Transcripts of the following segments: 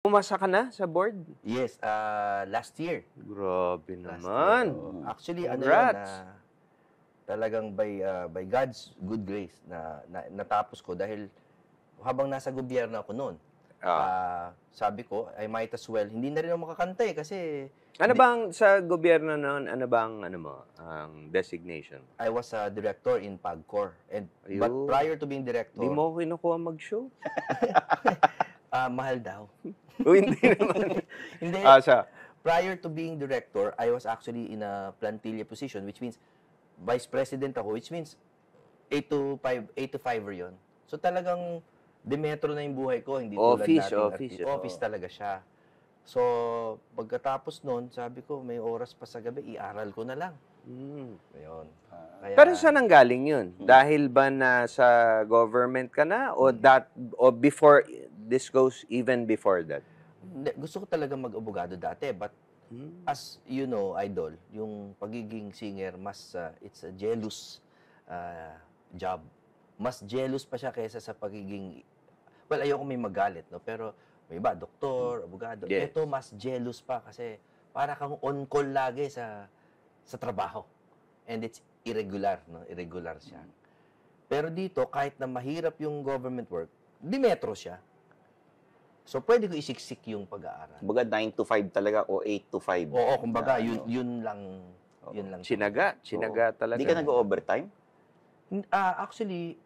Pumasa ka na sa board? Yes, last year. Grabe Last naman. year. Oo. Actually, ano yun, Congrats. talagang by God's good grace na natapos ko dahil habang nasa gobyerno ako noon, sabi ko, I might as well, hindi na rin ako makakanta kasi Ano bang sa gobyerno noon, ano bang ang designation? I was a director in PAGCOR. But Ayun. prior to being director, Di mo ako kinukuha mag-show? mahal daw. O hindi naman. Hindi. Asa? Prior to being director, I was actually in a plantilla position, which means vice president ako, which means 8 to 5 yun. So talagang demetro na yung buhay ko, hindi tulad natin. Office talaga siya. So, pagkatapos nun, sabi ko, may oras pa sa gabi, iaral ko na lang. Ayun. Kaya, Pero saan ang galing yun? Dahil ba na sa government ka na o before this goes even before that? gusto ko talaga mag-abogado dati, but as you know, idol, yung pagiging singer, mas it's a jealous job. Mas jealous pa siya kaysa sa pagiging, well, ayoko may magalit, no? Pero may iba, doktor, abogado. Yes. Ito, mas jealous pa kasi para kang on call lagi sa trabaho. And it's irregular, no? Irregular siya. Pero dito, kahit na mahirap yung government work, dimetro siya. So, pwede ko isiksik yung pag-aaral. Kumbaga 9 to 5 talaga o 8 to 5. Oo, kumbaga, yun lang. Yun lang. Chinaga talaga. Hindi ka nag-overtime? Actually,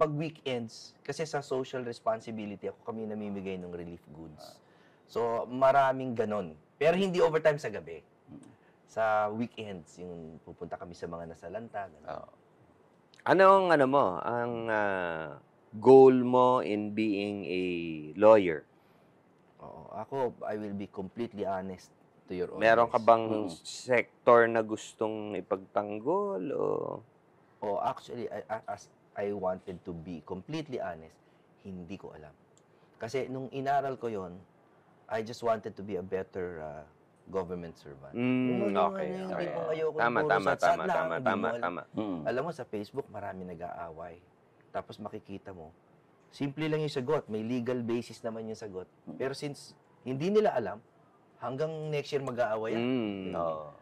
pag weekends, kasi sa social responsibility ako, kami namimigay ng relief goods. So, maraming ganon. Pero hindi overtime sa gabi. Sa weekends, yung pupunta kami sa mga nasalanta. Anong ang goal mo in being a lawyer? Oo, ako, I will be completely honest to your audience. Meron ka bang sector na gustong ipagtanggol o? Oh, actually, as I wanted to be completely honest, hindi ko alam. Kasi nung inaral ko yon, I just wanted to be a better government servant. Okay. Tama. Alam mo, sa Facebook, marami nag-aaway. Tapos makikita mo, simple lang yung sagot. May legal basis naman yung sagot. Pero since hindi nila alam, hanggang next year mag-aaway yan.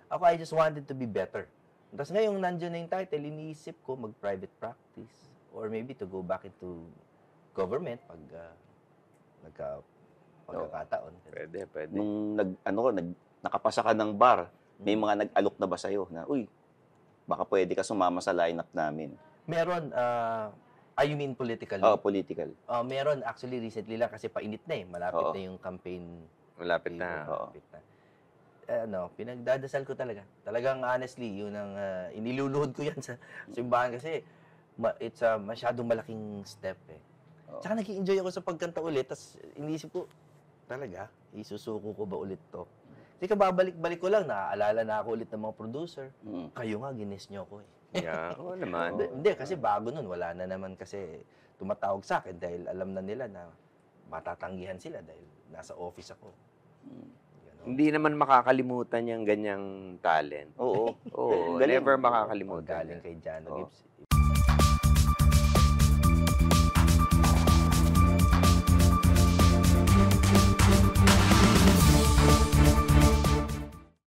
Ako, I just wanted to be better. Tapos ngayon, nandiyan na yung title, iniisip ko mag-private practice or maybe to go back into government pag pagkakataon. Pwede. Nung nakapasa ka ng bar, may mga nag-alok na ba sa'yo na, uy, baka pwede ka sumama sa lineup namin? Meron, you mean politically? Political. Meron, actually, recently lang kasi painit na eh. Malapit na yung campaign. Malapit na. Malapit na. Pinagdadasal ko talaga. Talagang honestly, yun ang iniluluhod ko yan sa simbahan kasi it's a masyadong malaking step eh. Tsaka nag-enjoy ako sa pagkanta ulit, tapos iniisip ko, talaga, isusuko ko ba ulit to? Kasi kababalik-balik ko lang, naaalala na ako ulit ng mga producer. Kayo nga, gines nyo ako eh. Yeah, oo naman. Hindi, kasi bago nun, wala na naman kasi tumatawag sa akin dahil alam na nila na matatanggihan sila dahil nasa office ako. Hindi naman makakalimutan yung ganyang talent. Oo. Never makakalimutan. Galing kay Jano Gibbs.